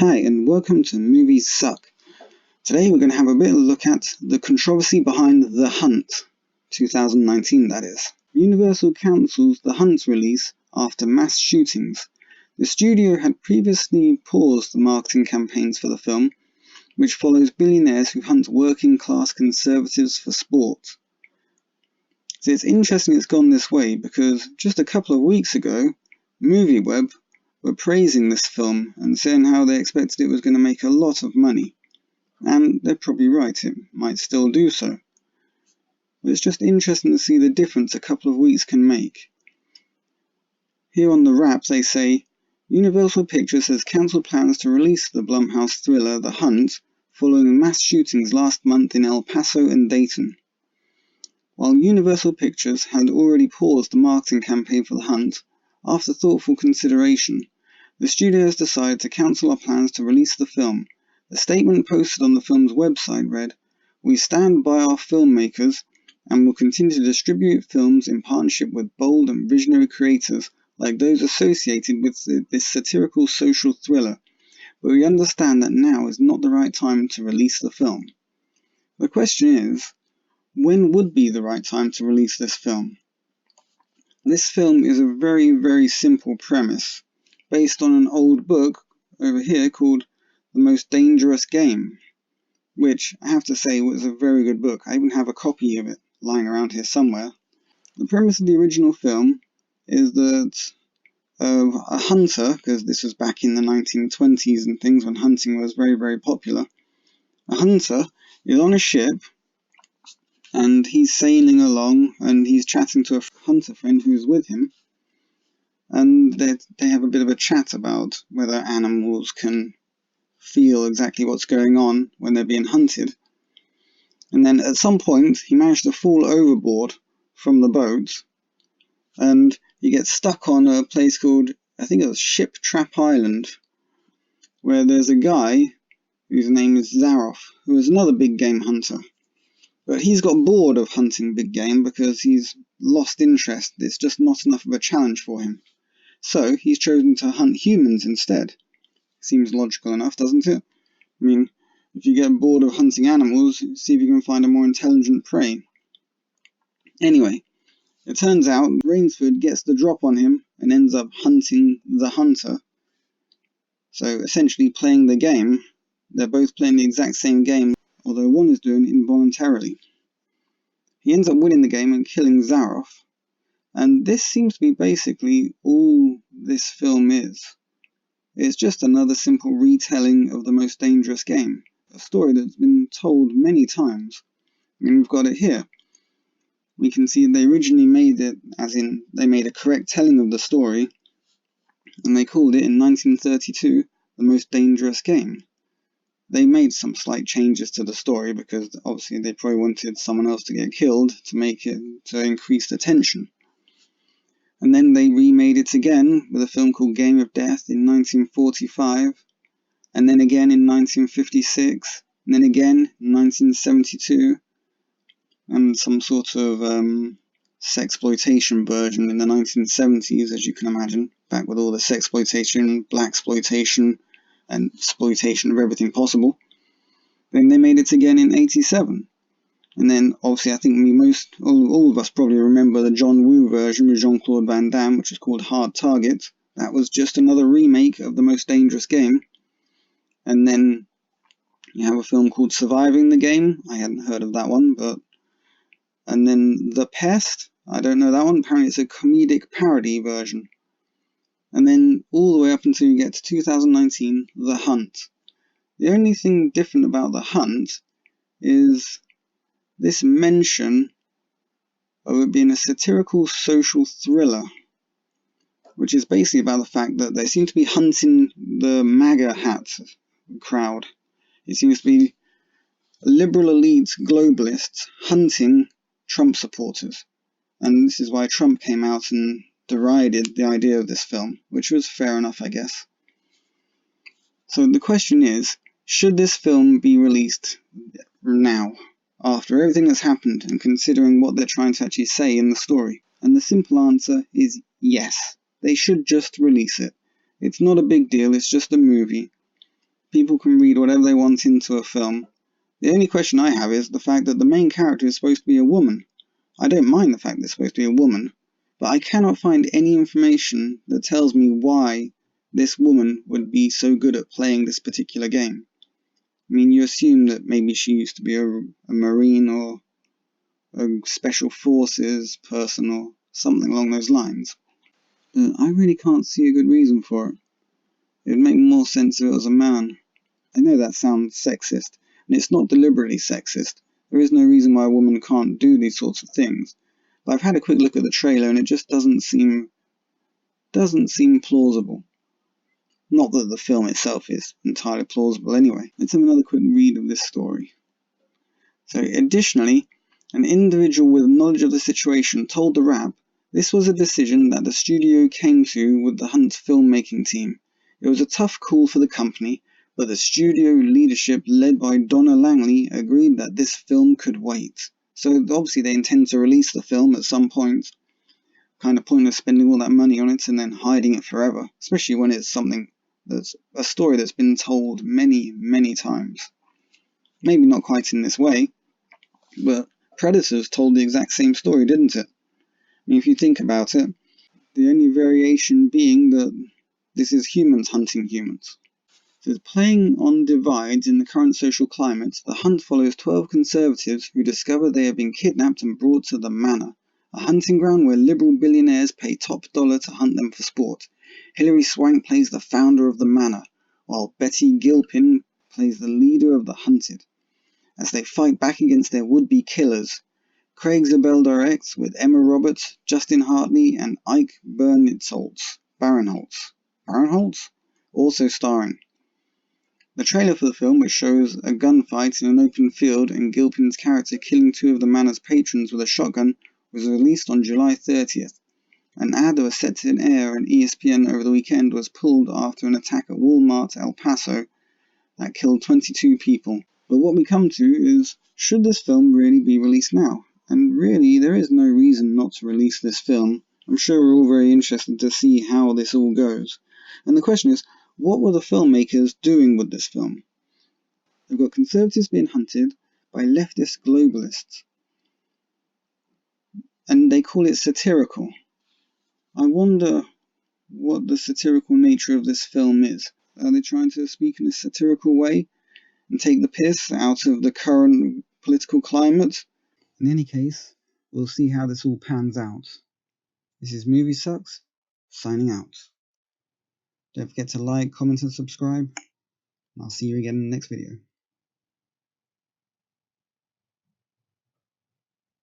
Hi, and welcome to Movies Suck. Today we're going to have a bit of a look at the controversy behind The Hunt, 2019 that is. Universal cancels The Hunt's release after mass shootings. The studio had previously paused the marketing campaigns for the film, which follows billionaires who hunt working-class conservatives for sport. So it's interesting it's gone this way because just a couple of weeks ago, MovieWeb were praising this film and saying how they expected it was going to make a lot of money. And they're probably right, it might still do so. But it's just interesting to see the difference a couple of weeks can make. Here on the wrap they say, Universal Pictures has cancelled plans to release the Blumhouse thriller The Hunt following mass shootings last month in El Paso and Dayton. While Universal Pictures had already paused the marketing campaign for The Hunt, after thoughtful consideration, the studio has decided to cancel our plans to release the film. The statement posted on the film's website read, "We stand by our filmmakers and will continue to distribute films in partnership with bold and visionary creators like those associated with this satirical social thriller, but we understand that now is not the right time to release the film." The question is, when would be the right time to release this film? This film is a very, very simple premise, based on an old book over here called The Most Dangerous Game, which I have to say was a very good book. I even have a copy of it lying around here somewhere. The premise of the original film is that a hunter, because this was back in the 1920s and things when hunting was very, very popular, a hunter is on a ship and he's sailing along and he's chatting to a hunter friend who's with him, and they have a bit of a chat about whether animals can feel exactly what's going on when they're being hunted. And then at some point he managed to fall overboard from the boat and he gets stuck on a place called, I think it was Ship Trap Island, where there's a guy whose name is Zaroff, who is another big game hunter. But he's got bored of hunting big game because he's lost interest. It's just not enough of a challenge for him. So he's chosen to hunt humans instead. Seems logical enough, doesn't it? I mean, if you get bored of hunting animals, see if you can find a more intelligent prey. Anyway, it turns out Rainsford gets the drop on him and ends up hunting the hunter. So essentially playing the game. They're both playing the exact same game, although one is doing it involuntarily. He ends up winning the game and killing Zaroff, and this seems to be basically all this film is. It's just another simple retelling of The Most Dangerous Game, a story that's been told many times. I mean, we've got it here. We can see they originally made it, as in they made a correct telling of the story, and they called it in 1932 The Most Dangerous Game. They made some slight changes to the story because obviously they probably wanted someone else to get killed to increase the tension. And then they remade it again with a film called Game of Death in 1945, and then again in 1956, and then again in 1972, and some sort of sexploitation version in the 1970s, as you can imagine, back with all the sexploitation, blaxploitation, and exploitation of everything possible. Then they made it again in 87. And then, obviously, I think all of us probably remember the John Woo version with Jean-Claude Van Damme, which is called Hard Target. That was just another remake of The Most Dangerous Game. And then you have a film called Surviving the Game. I hadn't heard of that one, and then The Pest. I don't know that one. Apparently it's a comedic parody version. And then all the way up until you get to 2019, The Hunt. The only thing different about The Hunt is this mention of it being a satirical social thriller, which is basically about the fact that they seem to be hunting the MAGA hat crowd. It seems to be liberal elite globalists hunting Trump supporters. And this is why Trump came out and derided the idea of this film, which was fair enough, I guess. So the question is, should this film be released now, after everything that's happened and considering what they're trying to actually say in the story? And the simple answer is yes. They should just release it. It's not a big deal, it's just a movie. People can read whatever they want into a film. The only question I have is the fact that the main character is supposed to be a woman. I don't mind the fact that it's supposed to be a woman, but I cannot find any information that tells me why this woman would be so good at playing this particular game. I mean, you assume that maybe she used to be a Marine or a Special Forces person or something along those lines. But I really can't see a good reason for it. It would make more sense if it was a man. I know that sounds sexist, and it's not deliberately sexist. There is no reason why a woman can't do these sorts of things. But I've had a quick look at the trailer and it just doesn't seem plausible. Not that the film itself is entirely plausible anyway. Let's have another quick read of this story. So, additionally, an individual with knowledge of the situation told the Wrap this was a decision that the studio came to with the Hunt filmmaking team. It was a tough call for the company, but the studio leadership, led by Donna Langley, agreed that this film could wait. So obviously they intend to release the film at some point. Kind of pointless spending all that money on it and then hiding it forever, especially when it's something that's a story that's been told many, many times. Maybe not quite in this way, but Predators told the exact same story, didn't it? I mean, if you think about it, the only variation being that this is humans hunting humans. So it's playing on divides in the current social climate. The Hunt follows 12 conservatives who discover they have been kidnapped and brought to the Manor, a hunting ground where liberal billionaires pay top dollar to hunt them for sport. Hilary Swank plays the founder of the Manor, while Betty Gilpin plays the leader of the hunted, as they fight back against their would-be killers. Craig Zabel directs, with Emma Roberts, Justin Hartley, and Ike Barinholtz also starring. The trailer for the film, which shows a gunfight in an open field and Gilpin's character killing two of the Manor's patrons with a shotgun, was released on July 30th. An ad that was set to air on ESPN over the weekend was pulled after an attack at Walmart El Paso that killed 22 people. But what we come to is, should this film really be released now? And really, there is no reason not to release this film. I'm sure we're all very interested to see how this all goes. And the question is, what were the filmmakers doing with this film? They've got conservatives being hunted by leftist globalists, and they call it satirical. I wonder what the satirical nature of this film is. Are they trying to speak in a satirical way and take the piss out of the current political climate? In any case, we'll see how this all pans out. This is Movie Sucks, signing out. Don't forget to like, comment and subscribe, and I'll see you again in the next video.